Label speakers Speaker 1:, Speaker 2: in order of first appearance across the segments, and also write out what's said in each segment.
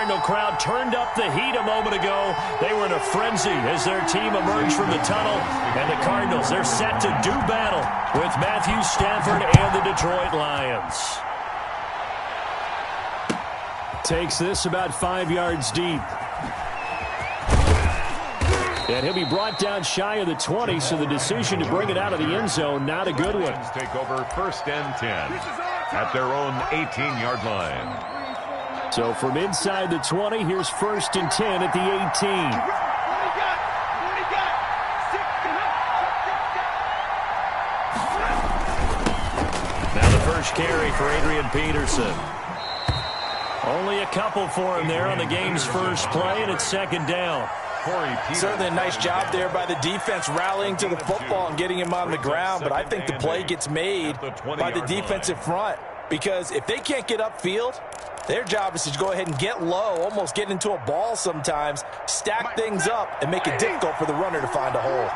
Speaker 1: Cardinal crowd turned up the heat a moment ago. They were in a frenzy as their team emerged from the tunnel. And the Cardinals, they're set to do battle with Matthew Stafford and the Detroit Lions. Takes this about 5 yards deep. And he'll be brought down shy of the 20, so the decision to bring it out of the end zone, not a good one.
Speaker 2: Take over 1st and 10 at their own 18-yard line.
Speaker 1: So from inside the 20, here's 1st and 10 at the 18. Now the first carry for Adrian Peterson. Only a couple for him there on the game's first play, and it's 2nd down.
Speaker 3: Certainly a nice job there by the defense rallying to the football and getting him on the ground, but I think the play gets made by the defensive front, because if they can't get upfield, their job is to go ahead and get low, almost get into a ball sometimes, stack things up, and make it difficult for the runner to find a hole.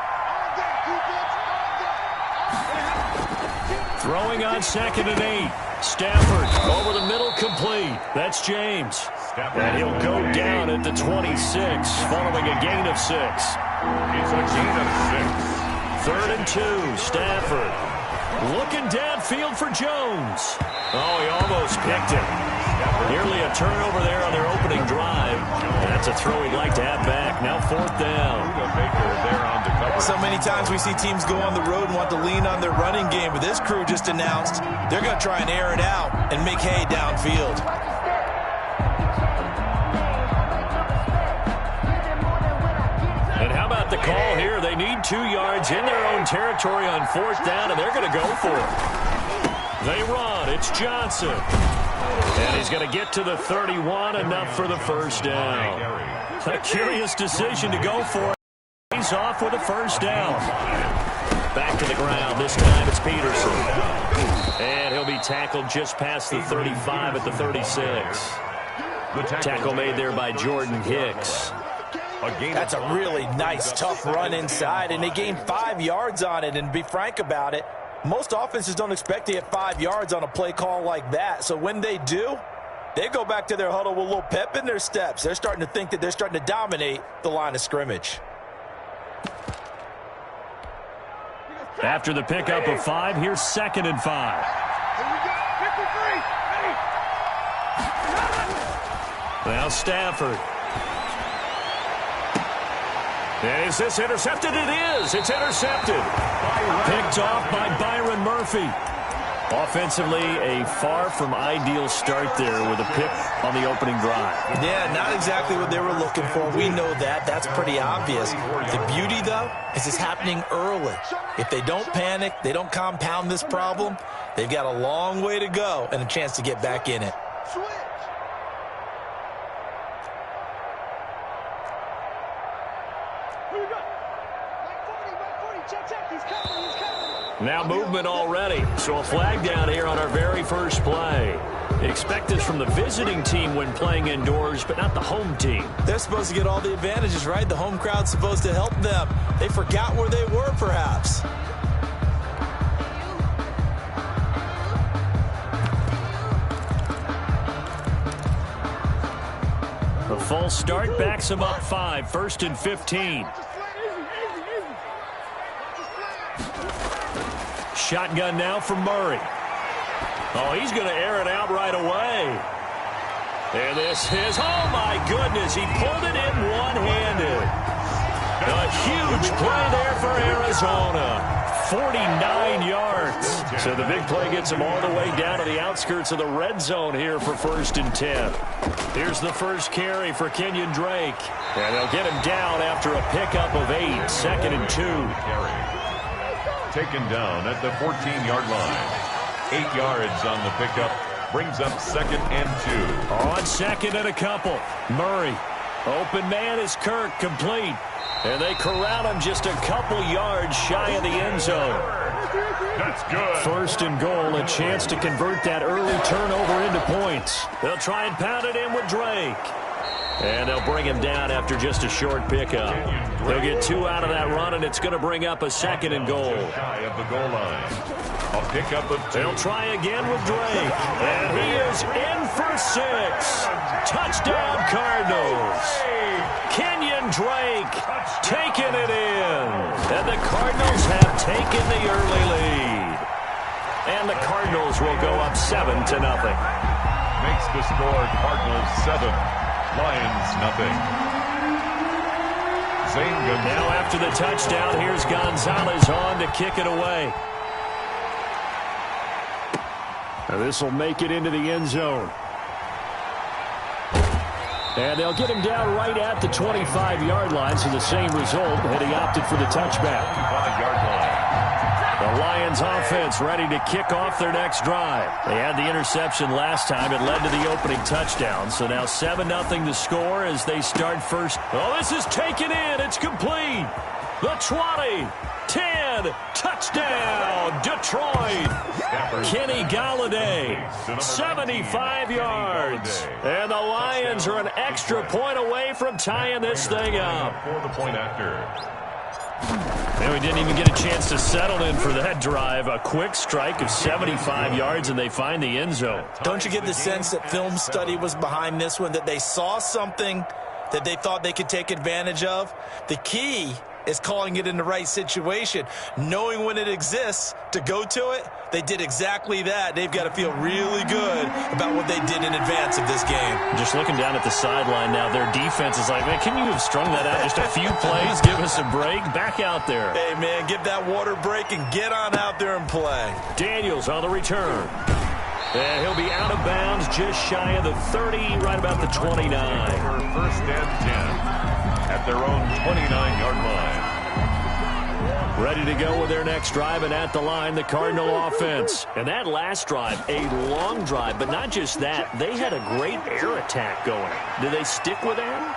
Speaker 1: Throwing on 2nd and 8. Stafford over the middle, complete. That's James. And he'll go down at the 26, following a gain of 6.
Speaker 2: It's a gain of 6.
Speaker 1: 3rd and 2, Stafford. Looking downfield for Jones. Oh, he almost picked it. Nearly a turnover there on their opening drive. And that's a throw he'd like to have back. Now 4th down.
Speaker 3: So many times we see teams go on the road and want to lean on their running game, but this crew just announced they're going to try and air it out and make hay downfield.
Speaker 1: And how about the call here? They need 2 yards in their own territory on 4th down, and they're going to go for it. They run. It's Johnson. And he's going to get to the 31, enough for the 1st down. A curious decision to go for it. He's off with a 1st down. Back to the ground. This time it's Peterson. And he'll be tackled just past the 35 at the 36. Tackle made there by Jordan Hicks.
Speaker 3: That's a really nice, tough run inside, and they gained 5 yards on it. And to be frank about it, most offenses don't expect to get 5 yards on a play call like that. So when they do, they go back to their huddle with a little pep in their steps. They're starting to think that they're starting to dominate the line of scrimmage.
Speaker 1: After the pickup of 5, here's 2nd and 5. Now Stafford. And is this intercepted? It is. It's intercepted. Picked off by Byron Murphy. Offensively, a far from ideal start there with a pick on the opening drive.
Speaker 3: Yeah, not exactly what they were looking for. We know that. That's pretty obvious. The beauty, though, is it's happening early. If they don't panic, they don't compound this problem, they've got a long way to go and a chance to get back in it.
Speaker 1: Now movement already, so a flag down here on our very first play. Expect this from the visiting team when playing indoors, but not the home team.
Speaker 3: They're supposed to get all the advantages, right? The home crowd's supposed to help them. They forgot where they were, perhaps.
Speaker 1: A false start backs them up 5, 1st and 15. Shotgun now from Murray. Oh, he's going to air it out right away. And this is, oh my goodness, he pulled it in one-handed. A huge play there for Arizona. 49 yards. So the big play gets him all the way down to the outskirts of the red zone here for 1st and 10. Here's the first carry for Kenyon Drake. And they'll get him down after a pickup of 8, 2nd and 2.
Speaker 2: Taken down at the 14-yard line. 8 yards on the pickup. Brings up 2nd and 2.
Speaker 1: On 2nd and a couple. Murray. Open man is Kirk, complete. And they corral him just a couple yards shy of the end zone.
Speaker 2: That's good.
Speaker 1: 1st and goal, a chance to convert that early turnover into points. They'll try and pound it in with Drake. And they'll bring him down after just a short pickup. They'll get 2 out of that run, and it's going to bring up a 2nd and goal.
Speaker 2: Shy of the goal line. A pickup of 2.
Speaker 1: They'll try again with Drake. And he is in for 6. Touchdown, Cardinals. Kenyon Drake taking it in. And the Cardinals have taken the early lead. And the Cardinals will go up 7-0.
Speaker 2: Makes the score Cardinals 7, Lions nothing.
Speaker 1: Now after the touchdown, here's Gonzalez on to kick it away. This will make it into the end zone. And they'll get him down right at the 25-yard line, so the same result, and he opted for the touchback.
Speaker 2: 25-yard line.
Speaker 1: The Lions offense ready to kick off their next drive. They had the interception last time. It led to the opening touchdown. So now 7-0 to score as they start first. Oh, this is taken in. It's complete. The 20, 10, touchdown, Detroit. Kenny Galladay, 75 yards. And the Lions are an extra point away from tying this thing up.
Speaker 2: For the point after.
Speaker 1: And we didn't even get a chance to settle in for that drive. A quick strike of 75 yards, and they find the end zone.
Speaker 3: Don't you get the sense that film study was behind this one, that they saw something that they thought they could take advantage of? The key is calling it in the right situation, knowing when it exists to go to it. They did exactly that. They've got to feel really good about what they did in advance of this game.
Speaker 1: Just looking down at the sideline now, their defense is like, man, can you have strung that out just a few plays? Give us a break. Back out there.
Speaker 3: Hey, man, give that water break and get on out there and play.
Speaker 1: Daniels on the return. And he'll be out of bounds just shy of the 30, right about the 29.
Speaker 2: First and 10 at their own 29-yard line.
Speaker 1: Ready to go with their next drive, and at the line, the Cardinal offense. And that last drive, a long drive, but not just that. They had a great air attack going. Do they stick with that?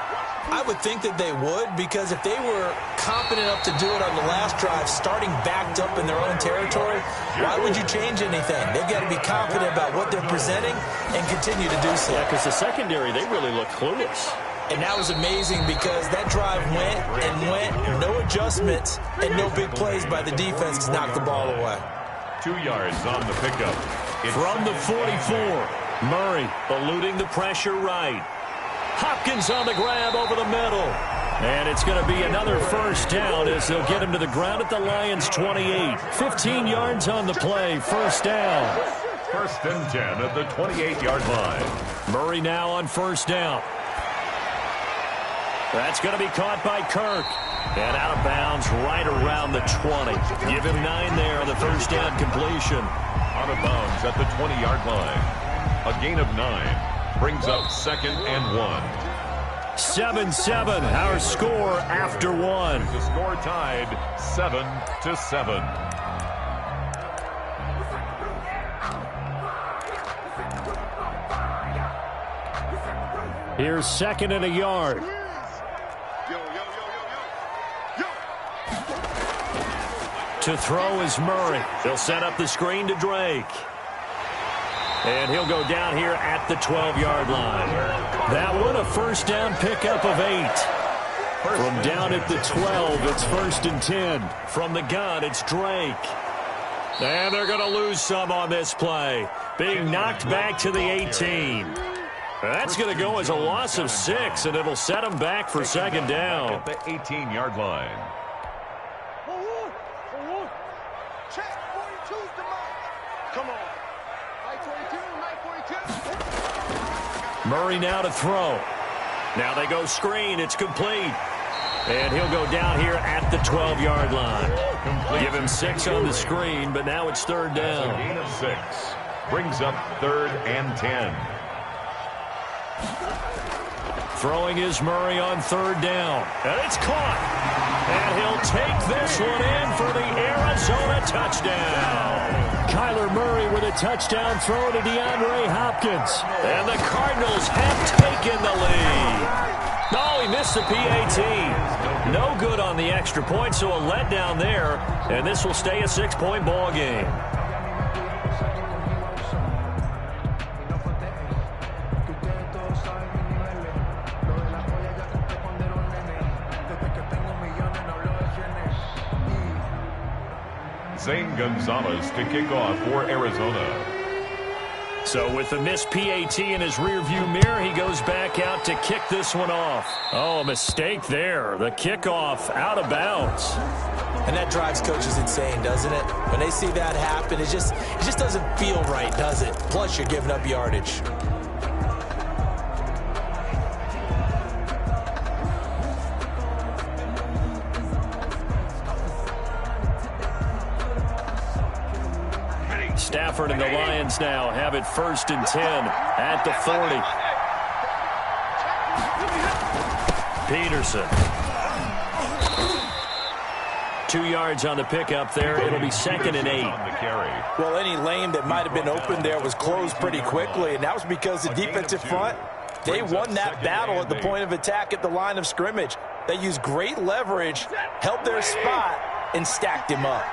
Speaker 3: I would think that they would, because if they were confident enough to do it on the last drive, starting backed up in their own territory, why would you change anything? They've got to be confident about what they're presenting and continue to do so.
Speaker 1: Yeah, because the secondary, they really look clueless.
Speaker 3: And that was amazing because that drive went and went, no adjustments, and no big plays by the defense to knock the ball away.
Speaker 2: 2 yards on the pickup.
Speaker 1: From the 44, Murray eluding the pressure right. Hopkins on the grab over the middle. And it's going to be another first down as they'll get him to the ground at the Lions' 28. 15 yards on the play, first down.
Speaker 2: First and 10 at the 28-yard line.
Speaker 1: Murray now on first down. That's going to be caught by Kirk. And out of bounds right around the 20. Give him 9 there on the first down completion.
Speaker 2: Out of bounds at the 20-yard line. A gain of 9 brings up 2nd and 1.
Speaker 1: 7-7, our score after 1.
Speaker 2: The score tied 7-7.
Speaker 1: Here's 2nd and a yard. To throw is Murray. They'll set up the screen to Drake. And he'll go down here at the 12-yard line. That one a first down pickup of 8. From down at the 12, it's 1st and 10. From the gun, it's Drake. And they're going to lose some on this play. Being knocked back to the 18. That's going to go as a loss of 6, and it'll set them back for 2nd down.
Speaker 2: At the 18-yard line.
Speaker 1: Murray now to throw. Now they go screen. It's complete. And he'll go down here at the 12-yard line. Give him 6 on the screen, but now it's 3rd down.
Speaker 2: A gain of 6. Brings up 3rd and 10.
Speaker 1: Throwing is Murray on 3rd down. And it's caught. And he'll take this one in for the Arizona touchdown. Kyler Murray with a touchdown throw to DeAndre Hopkins. And the Cardinals have taken the lead. Oh, he missed the PAT. No good on the extra point, so a letdown there. And this will stay a 6-point ball game.
Speaker 2: Zane Gonzalez to kick off for Arizona.
Speaker 1: So with the missed PAT in his rearview mirror, he goes back out to kick this one off. Oh, a mistake there. The kickoff out of bounds.
Speaker 3: And that drives coaches insane, doesn't it? When they see that happen, it just doesn't feel right, does it? Plus, you're giving up yardage.
Speaker 1: Stafford and the Lions now have it 1st and 10 at the 40. Peterson. 2 yards on the pickup there. It'll be 2nd and 8.
Speaker 3: Well, any lane that might have been open there was closed pretty quickly, and that was because the defensive front, they won that battle at the point of attack at the line of scrimmage. They used great leverage, held their spot, and stacked him up.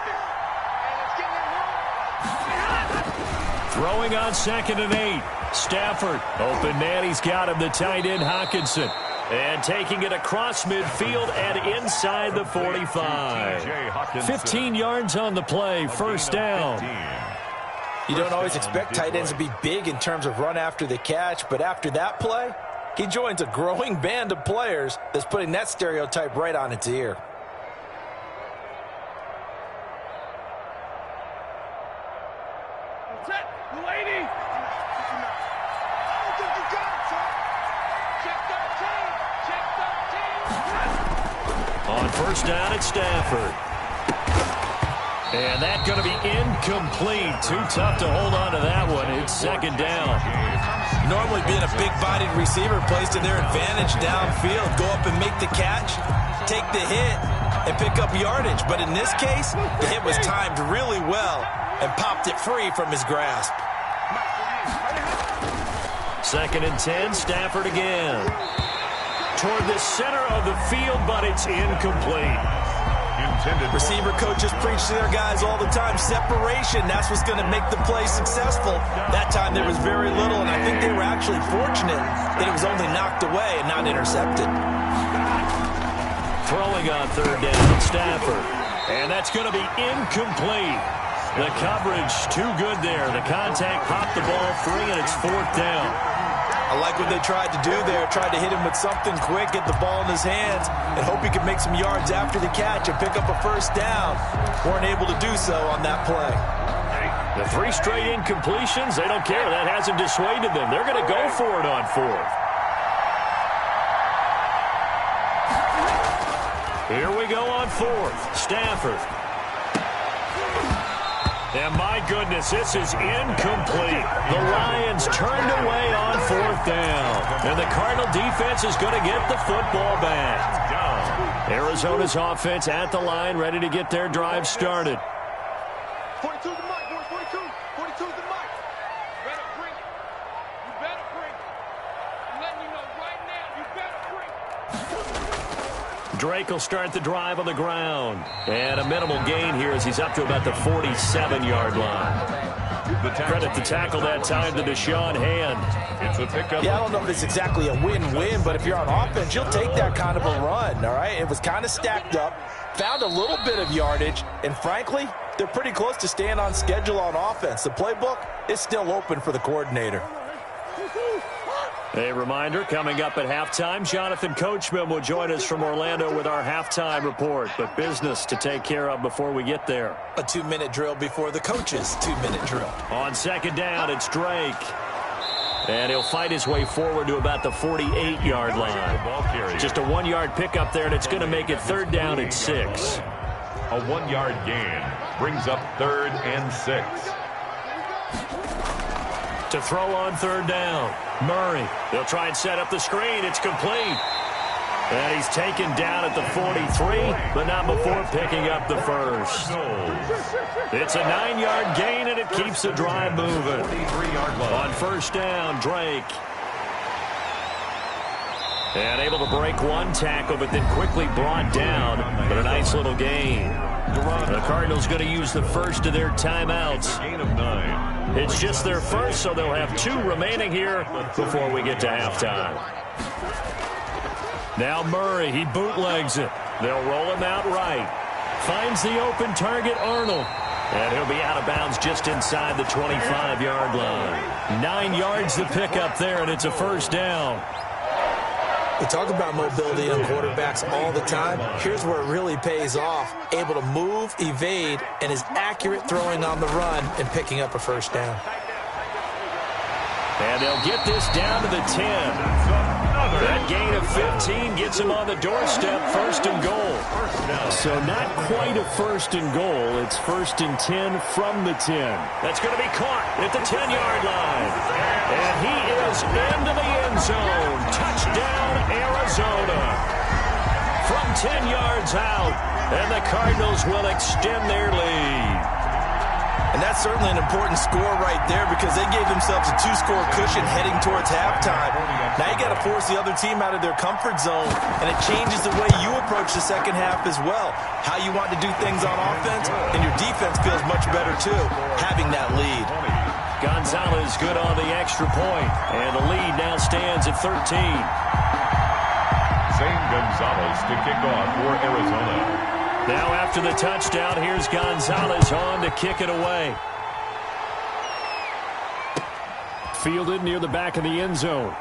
Speaker 1: Throwing on 2nd and 8. Stafford. Open man. He's got him. The tight end, Hockenson. And taking it across midfield and inside the 45. 15 yards on the play. 1st down.
Speaker 3: You don't always expect tight ends to be big in terms of run after the catch, but after that play, he joins a growing band of players that's putting that stereotype right on its ear.
Speaker 1: On 1st down, it's Stafford. And that's going to be incomplete. Too tough to hold on to that one. It's 2nd down.
Speaker 3: Normally being a big-bodied receiver plays to their advantage downfield. Go up and make the catch, take the hit, and pick up yardage. But in this case, the hit was timed really well and popped it free from his grasp.
Speaker 1: 2nd and 10, Stafford again. Toward the center of the field, but it's incomplete.
Speaker 3: Receiver coaches preach to their guys all the time. Separation, that's what's going to make the play successful. That time there was very little, and I think they were actually fortunate that it was only knocked away and not intercepted.
Speaker 1: Throwing on 3rd down, Stafford. And that's going to be incomplete. The coverage too good there. The contact popped the ball free, and it's 4th down.
Speaker 3: I like what they tried to do there. Tried to hit him with something quick, get the ball in his hands, and hope he could make some yards after the catch and pick up a 1st down. Weren't able to do so on that play.
Speaker 1: The 3 straight incompletions, they don't care. That hasn't dissuaded them. They're going to go for it on 4th. Here we go on 4th. Stafford. And my goodness, this is incomplete. The Lions turned away on 4th down. And the Cardinal defense is going to get the football back. Arizona's offense at the line, ready to get their drive started.
Speaker 4: 42 to the mic, boys. 42. 42 to the mic. You better bring it. You better bring it. I'm letting you know right now, you better bring it.
Speaker 1: Drake will start the drive on the ground. And a minimal gain here as he's up to about the 47-yard line. Credit the tackle that time to Deshaun Hand.
Speaker 2: It's a pickup.
Speaker 3: Yeah, I don't know if it's exactly a win-win, but if you're on offense, you'll take that kind of a run, all right? It was kind of stacked up, found a little bit of yardage, and frankly, they're pretty close to staying on schedule on offense. The playbook is still open for the coordinator.
Speaker 1: A reminder, coming up at halftime, Jonathan Coachman will join us from Orlando with our halftime report. But business to take care of before we get there.
Speaker 3: A 2-minute drill before the coach's 2-minute drill.
Speaker 1: On 2nd down, it's Drake. And he'll fight his way forward to about the 48-yard line. Just a 1-yard pickup there, and it's going to make it 3rd down and 6.
Speaker 2: A 1-yard gain brings up 3rd and 6.
Speaker 1: To throw on 3rd down, Murray. They'll try and set up the screen. It's complete. And he's taken down at the 43, but not before picking up the first. It's a 9-yard gain, and it keeps the drive moving. On 1st down, Drake. And able to break one tackle, but then quickly brought down. But a nice little gain. The Cardinals going to use the first of their timeouts.
Speaker 2: Gain of 9.
Speaker 1: It's just their first, so they'll have 2 remaining here before we get to halftime. Now Murray, he bootlegs it. They'll roll him out right. Finds the open target, Arnold. And he'll be out of bounds just inside the 25-yard line. 9 yards to pick up there, and it's a first down.
Speaker 3: We talk about mobility on quarterbacks all the time. Here's where it really pays off. Able to move, evade, and is accurate throwing on the run and picking up a first down.
Speaker 1: And they'll get this down to the 10. That gain of 15 gets him on the doorstep, first and goal. So not quite a first and goal. It's first and 10 from the 10. That's going to be caught at the 10-yard line. And he is into the end zone. Touchdown, Arizona. From 10 yards out, and the Cardinals will extend their lead.
Speaker 3: And that's certainly an important score right there because they gave themselves a 2-score cushion heading towards halftime. Now you got to force the other team out of their comfort zone, and it changes the way you approach the second half as well. How you want to do things on offense, and your defense feels much better too, having that lead.
Speaker 1: Gonzalez good on the extra point, and the lead now stands at 13.
Speaker 2: Zane Gonzalez to kick off for Arizona.
Speaker 1: Now after the touchdown, here's Gonzalez on to kick it away. Fielded near the back of the end zone.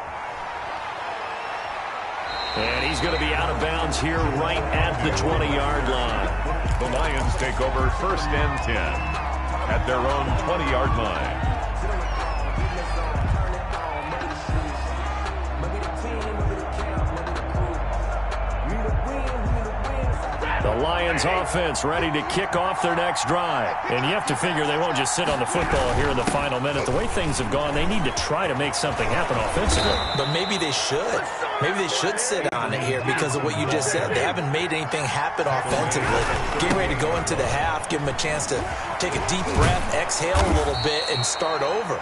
Speaker 1: And he's going to be out of bounds here right at the 20-yard line.
Speaker 2: The Lions take over first and 10 at their own 20-yard line.
Speaker 1: The Lions offense ready to kick off their next drive. And you have to figure they won't just sit on the football here in the final minute. The way things have gone, they need to try to make something happen offensively.
Speaker 3: But maybe they should. Maybe they should sit on it here because of what you just said. They haven't made anything happen offensively. Getting ready to go into the half, give them a chance to take a deep breath, exhale a little bit, and start over.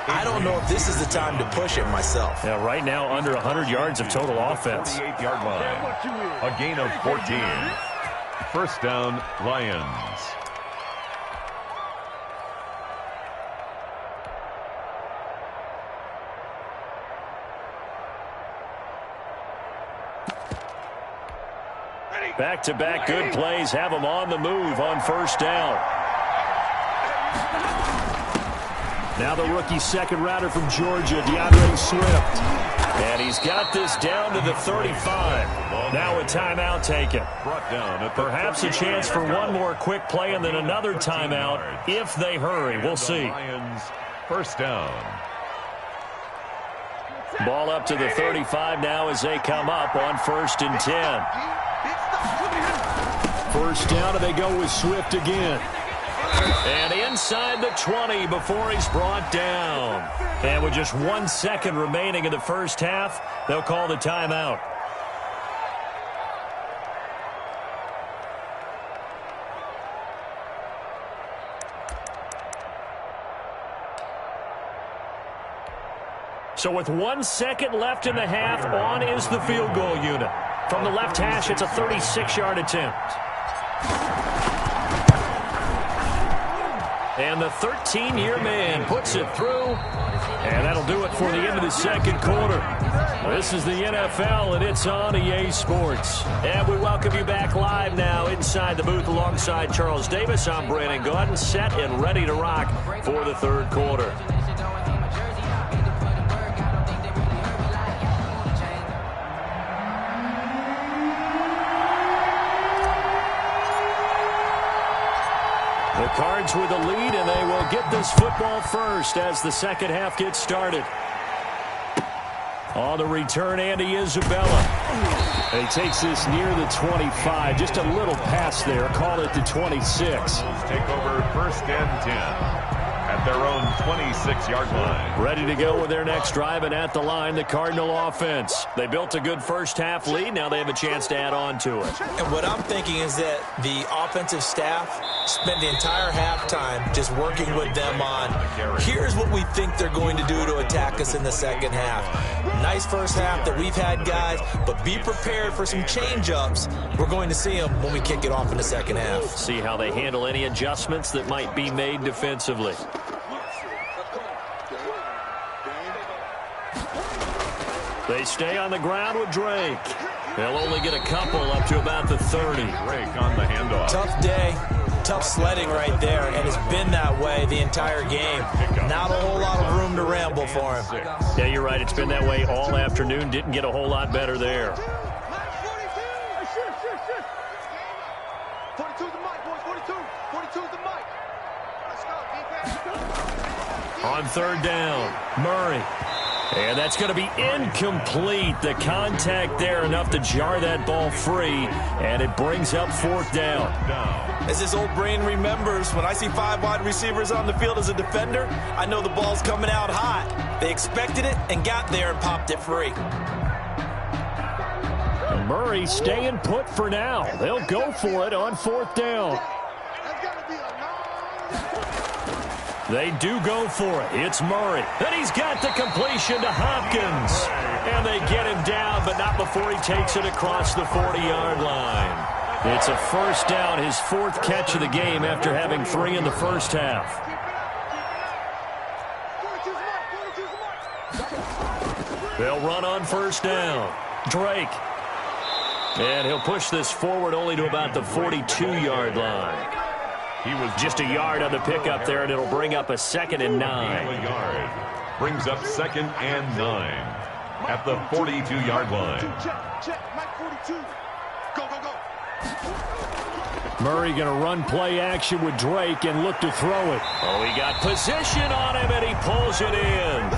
Speaker 3: I don't know if this is the time to push it myself.
Speaker 1: Yeah, right now under 100 yards of total offense.
Speaker 2: 28-yard line. A gain of 14. First down, Lions.
Speaker 1: Back-to-back good plays have them on the move on first down. Now the rookie second rounder from Georgia, DeAndre Swift. And he's got this down to the 35. Now a timeout taken. Perhaps a chance for one more quick play and then another timeout if they hurry. We'll see.
Speaker 2: First down.
Speaker 1: Ball up to the 35 now as they come up on first and 10. First down, and they go with Swift again. And inside the 20 before he's brought down. And with just 1 second remaining in the first half, they'll call the timeout. So with 1 second left in the half, on is the field goal unit. From the left hash, it's a 36-yard attempt. And the 13-year man puts it through. And that'll do it for the end of the second quarter. This is the NFL, and it's on EA Sports. And we welcome you back live now inside the booth alongside Charles Davis. I'm Brandon Gaudin, set and ready to rock for the third quarter. The Cards with the lead, and they will get this football first as the second half gets started. On the return, Andy Isabella. And he takes this near the 25. Just a little pass there. Call it the 26.
Speaker 2: Take over first and 10 at their own 26-yard line.
Speaker 1: Ready to go with their next drive, and at the line, the Cardinal offense. They built a good first half lead. Now they have a chance to add on to it.
Speaker 3: And what I'm thinking is that the offensive staff spent the entire halftime just working with them on, here's what we think they're going to do to attack us in the second half. Nice first half that we've had, guys, but be prepared for some change-ups. We're going to see them when we kick it off in the second half.
Speaker 1: See how they handle any adjustments that might be made defensively. They stay on the ground with Drake. They'll only get a couple up to about the 30.
Speaker 2: Drake on the handoff.
Speaker 3: Tough day. Tough sledding right there, and it's been that way the entire game. Not a whole lot of room to ramble for him.
Speaker 1: Yeah, you're right. It's been that way all afternoon. Didn't get a whole lot better there.
Speaker 4: 42's the mic, boys. 42. 42's the mic. Let's go, defense.
Speaker 1: On third down, Murray. And that's going to be incomplete. The contact there enough to jar that ball free, and it brings up fourth down.
Speaker 3: As this old brain remembers, when I see 5 wide receivers on the field as a defender, I know the ball's coming out hot. They expected it and got there and popped it free.
Speaker 1: Murray staying put for now. They'll go for it on fourth down. They do go for it. It's Murray. And he's got the completion to Hopkins. And they get him down, but not before he takes it across the 40-yard line. It's a first down, his 4th catch of the game after having 3 in the first half. They'll run on first down. Drake. And he'll push this forward only to about the 42-yard line. He was just a yard on the pickup there, and it'll bring up a 2nd and 9.
Speaker 2: Brings up 2nd and 9 at the 42-yard line.
Speaker 4: Check. Mike 42. Go.
Speaker 1: Murray going to run play action with Drake and look to throw it. Oh, he got position on him, and he pulls it in.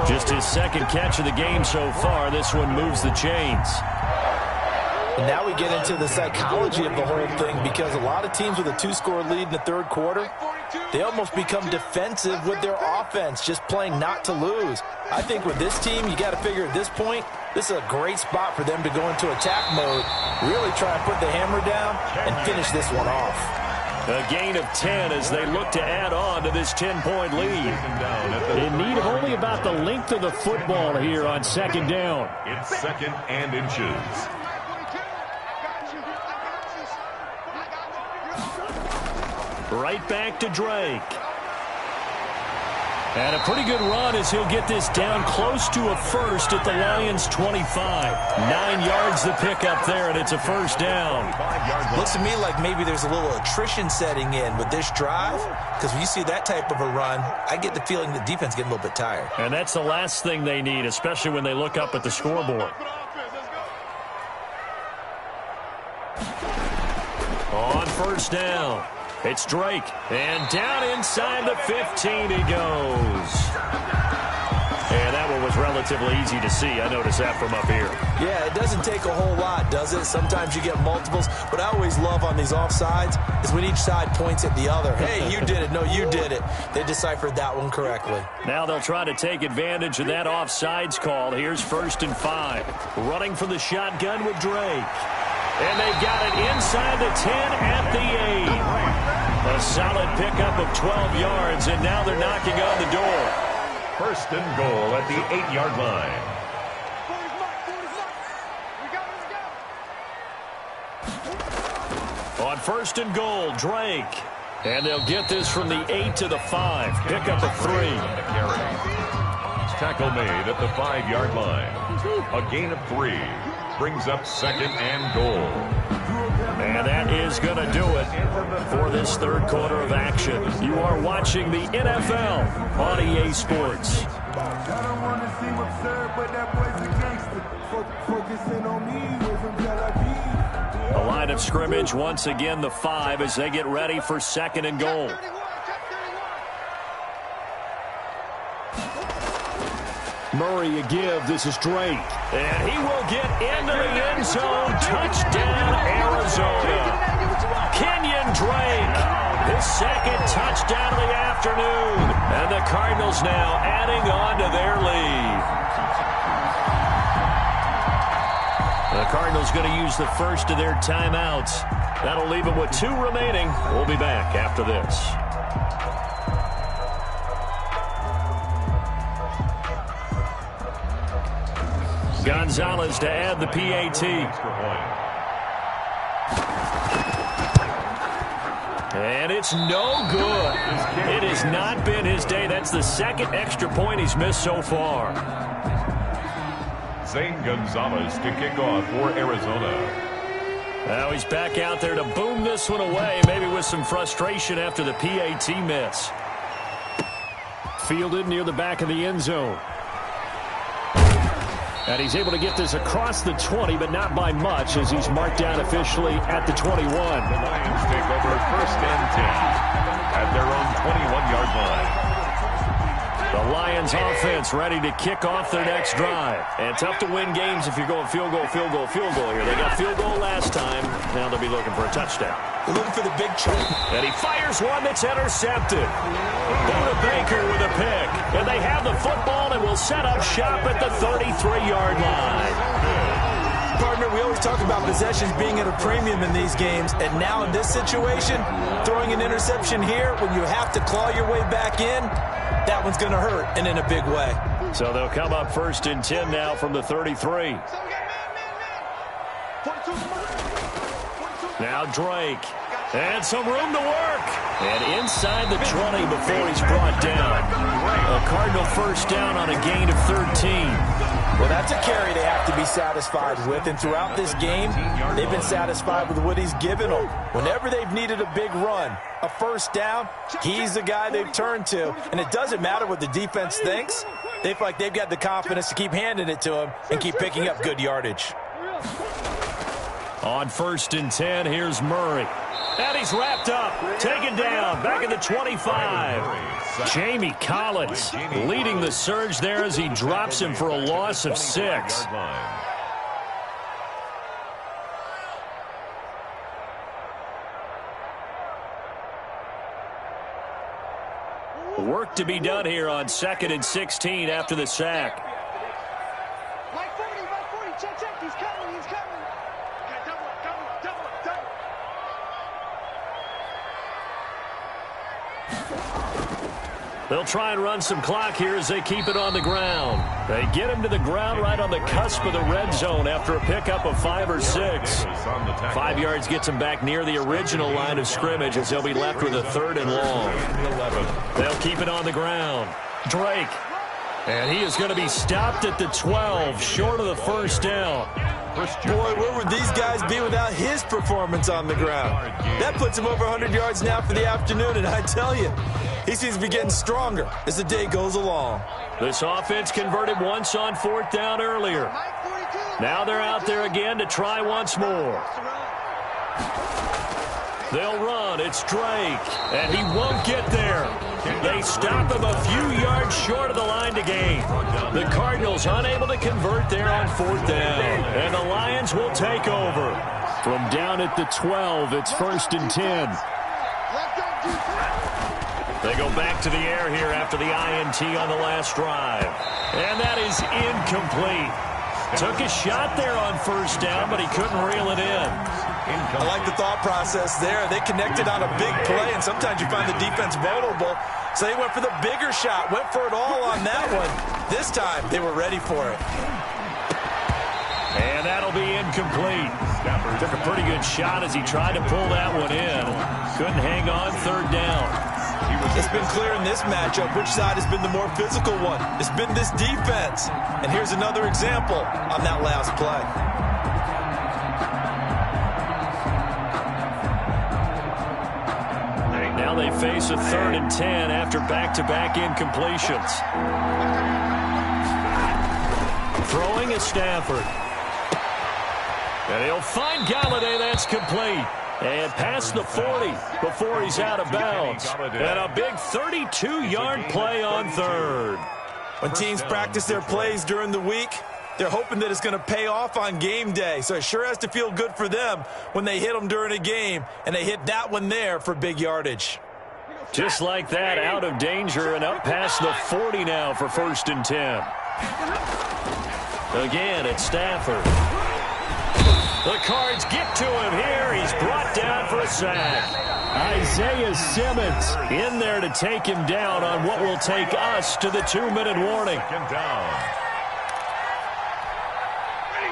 Speaker 1: Just his 2nd catch of the game so far. This one moves the chains.
Speaker 3: And now we get into the psychology of the whole thing, because a lot of teams with a 2-score lead in the third quarter, they almost become defensive with their offense, just playing not to lose. I think with this team, you got to figure at this point, this is a great spot for them to go into attack mode, really try and put the hammer down and finish this one off.
Speaker 1: A gain of 10 as they look to add on to this 10-point lead. In need of only about the length of the football here on 2nd down.
Speaker 2: It's 2nd and inches.
Speaker 1: Right back to Drake. And a pretty good run as he'll get this down close to a first at the Lions' 25. 9 yards the pickup there, and it's a first down.
Speaker 3: Looks to me like maybe there's a little attrition setting in with this drive, because when you see that type of a run, I get the feeling the defense getting a little bit tired.
Speaker 1: And that's the last thing they need, especially when they look up at the scoreboard. On first down. It's Drake, and down inside the 15 he goes. And that one was relatively easy to see. I noticed that from up here.
Speaker 3: Yeah, it doesn't take a whole lot, does it? Sometimes you get multiples. What I always love on these offsides is when each side points at the other. Hey, you did it. No, you did it. They deciphered that one correctly.
Speaker 1: Now they'll try to take advantage of that offsides call. Here's 1st and 5. Running for the shotgun with Drake. And they got it inside the 10 at the 8. A solid pickup of 12 yards, and now they're knocking on the door.
Speaker 2: 1st and goal at the 8-yard line.
Speaker 1: On 1st and goal, Drake. And they'll get this from the 8 to the 5. Pickup of 3.
Speaker 2: Tackle made at the 5-yard line. A gain of 3. Brings up 2nd and goal.
Speaker 1: And that is going to do it for this third quarter of action. You are watching the NFL on EA Sports. A line of scrimmage, once again the 5 as they get ready for 2nd and goal. Murray a give. This is Drake. And he will get into the end zone. Touchdown, Arizona. Kenyon Drake, his 2nd touchdown of the afternoon. And the Cardinals now adding on to their lead. The Cardinals going to use the first of their timeouts. That'll leave them with 2 remaining. We'll be back after this. Gonzalez to add the PAT. And it's no good. It has not been his day. That's the 2nd extra point he's missed so far.
Speaker 2: Zane Gonzalez to kick off for Arizona.
Speaker 1: Now he's back out there to boom this one away, maybe with some frustration after the PAT miss. Fielded near the back of the end zone. And he's able to get this across the 20, but not by much, as he's marked down officially at the 21.
Speaker 2: The Lions take over 1st and 10 at their own 21-yard line.
Speaker 1: The Lions offense ready to kick off their next drive. And tough to win games if you're going field goal, field goal, field goal here. They got field goal last time. Now they'll be looking for a touchdown.
Speaker 3: They're looking for the big chunk.
Speaker 1: And he fires one that's intercepted. Buda Baker with a pick. And they have the football and will set up shop at the 33-yard line.
Speaker 3: Partner, we always talk about possessions being at a premium in these games, and now in this situation, throwing an interception here when you have to claw your way back in, that one's going to hurt, and in a big way.
Speaker 1: So they'll come up 1st and 10 now from the 33. Now Drake. And some room to work. And inside the 20 before he's brought down. A Cardinal 1st down on a gain of 13.
Speaker 3: Well, that's a carry they have to be satisfied with. And throughout this game, they've been satisfied with what he's given them. Whenever they've needed a big run, a 1st down, he's the guy they've turned to. And it doesn't matter what the defense thinks. They feel like they've got the confidence to keep handing it to him and keep picking up good yardage.
Speaker 1: On 1st and 10, here's Murray. And he's wrapped up, taken down, back at the 25. Jamie Collins leading the surge there as he drops him for a loss of 6. Work to be done here on 2nd and 16 after the sack.
Speaker 4: Like 40, check, he's coming. Okay, double up.
Speaker 1: They'll try and run some clock here as they keep it on the ground. They get him to the ground right on the cusp of the red zone after a pickup of 5 or 6. 5 yards gets them back near the original line of scrimmage as they'll be left with a 3rd and long. They'll keep it on the ground. Drake. And he is going to be stopped at the 12, short of the 1st down.
Speaker 3: Boy, where would these guys be without his performance on the ground? That puts him over 100 yards now for the afternoon, and I tell you, he seems to be getting stronger as the day goes along.
Speaker 1: This offense converted once on 4th down earlier. Now they're out there again to try once more. They'll run. It's Drake, and he won't get there. They stop him a few yards short of the line to gain. The Cardinals unable to convert there on 4th down. And the Lions will take over. From down at the 12, it's 1st and 10. They go back to the air here after the INT on the last drive. And that is incomplete. Took a shot there on 1st down, but he couldn't reel it in.
Speaker 3: I like the thought process there. They connected on a big play, and sometimes you find the defense vulnerable. So they went for the bigger shot, went for it all on that one. This time, they were ready for it.
Speaker 1: And that'll be incomplete. Took a pretty good shot as he tried to pull that one in. Couldn't hang on 3rd down.
Speaker 3: It's been clear in this matchup which side has been the more physical one. It's been this defense. And here's another example on that last play.
Speaker 1: Now they face a 3rd and 10 after back-to-back incompletions. Throwing is Stafford. And he'll find Galladay. That's complete. And past the 40 before he's out of bounds. And a big 32-yard play on 3rd.
Speaker 3: When teams practice their plays during the week, they're hoping that it's going to pay off on game day. So it sure has to feel good for them when they hit them during a game, and they hit that one there for big yardage.
Speaker 1: Just like that, out of danger and up past the 40 now for 1st and 10. Again, it's Stafford. The Cards get to him here. He's brought down for a sack. Isaiah Simmons in there to take him down on what will take us to the 2-minute warning.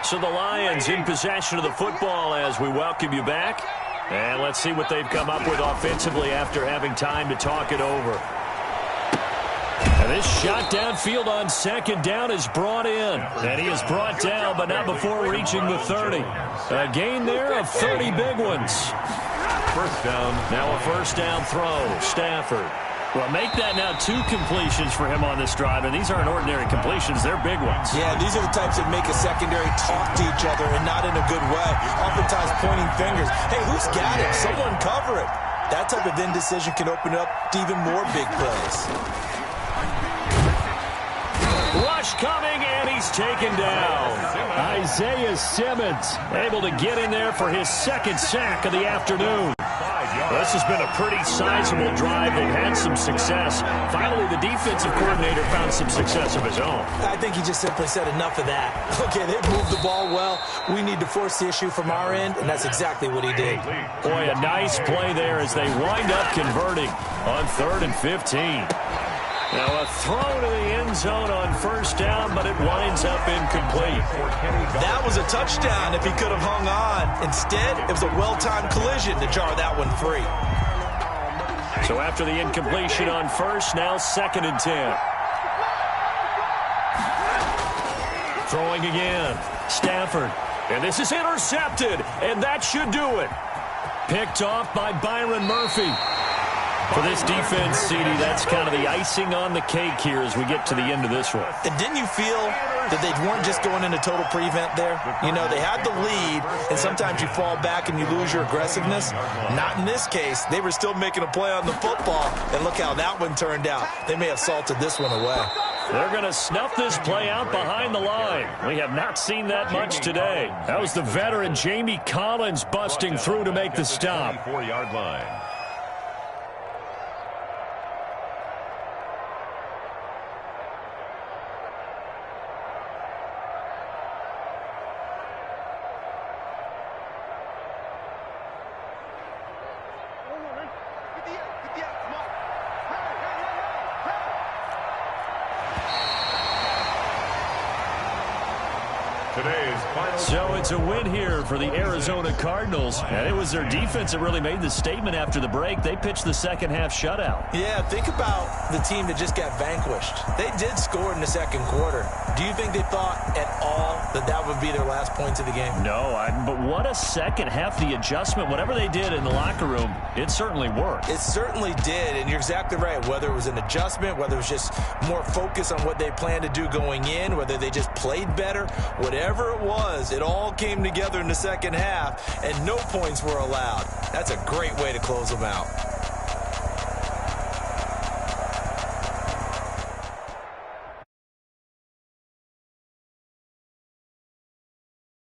Speaker 1: So the Lions in possession of the football as we welcome you back. And let's see what they've come up with offensively after having time to talk it over. And This shot downfield on second down is brought in. And he is brought down, but not before reaching the 30. A gain there of 30 big ones.
Speaker 2: First down.
Speaker 1: Now a first down throw. Stafford. Well, make that now 2 completions for him on this drive, and these aren't ordinary completions. They're big ones.
Speaker 3: Yeah, these are the types that make a secondary talk to each other and not in a good way. Oftentimes pointing fingers. Hey, who's got it? Someone cover it. That type of indecision can open up to even more big plays.
Speaker 1: Rush coming, and he's taken down. Isaiah Simmons able to get in there for his second sack of the afternoon. This has been a pretty sizable drive. They've had some success. Finally, the defensive coordinator found some success of his own.
Speaker 3: I think he just simply said enough of that. Okay, they've moved the ball well. We need to force the issue from our end, and that's exactly what he did.
Speaker 1: Boy, a nice play there as they wind up converting on 3rd and 15. Now a throw to the end zone on first down, but it winds up incomplete.
Speaker 3: That was a touchdown if he could have hung on. Instead, it was a well-timed collision to jar that one free.
Speaker 1: So after the incompletion on first, now 2nd and 10. Throwing again. Stafford. And this is intercepted, and that should do it. Picked off by Byron Murphy. For this defense, CD, that's kind of the icing on the cake here as we get to the end of this one.
Speaker 3: And didn't you feel that they weren't just going into total prevent there? You know, they had the lead, and sometimes you fall back and you lose your aggressiveness. Not in this case. They were still making a play on the football, and look how that one turned out. They may have salted this one away.
Speaker 1: They're going to snuff this play out behind the line. We have not seen that much today. That was the veteran Jamie Collins busting through to make the stop.
Speaker 2: 4-yard line.
Speaker 1: So it's a win here for the Arizona Cardinals, and it was their defense that really made the statement after the break. They pitched the second half shutout.
Speaker 3: Yeah, think about the team that just got vanquished. They did score in the second quarter. Do you think they thought at all that that would be their last points of the game?
Speaker 1: No, but what a second half. The adjustment, whatever they did in the locker room, it certainly worked.
Speaker 3: It certainly did, and you're exactly right. Whether it was an adjustment, whether it was just more focus on what they planned to do going in, whether they just played better, whatever it was, it all came together in the second half, and no points were allowed. That's a great way to close them out.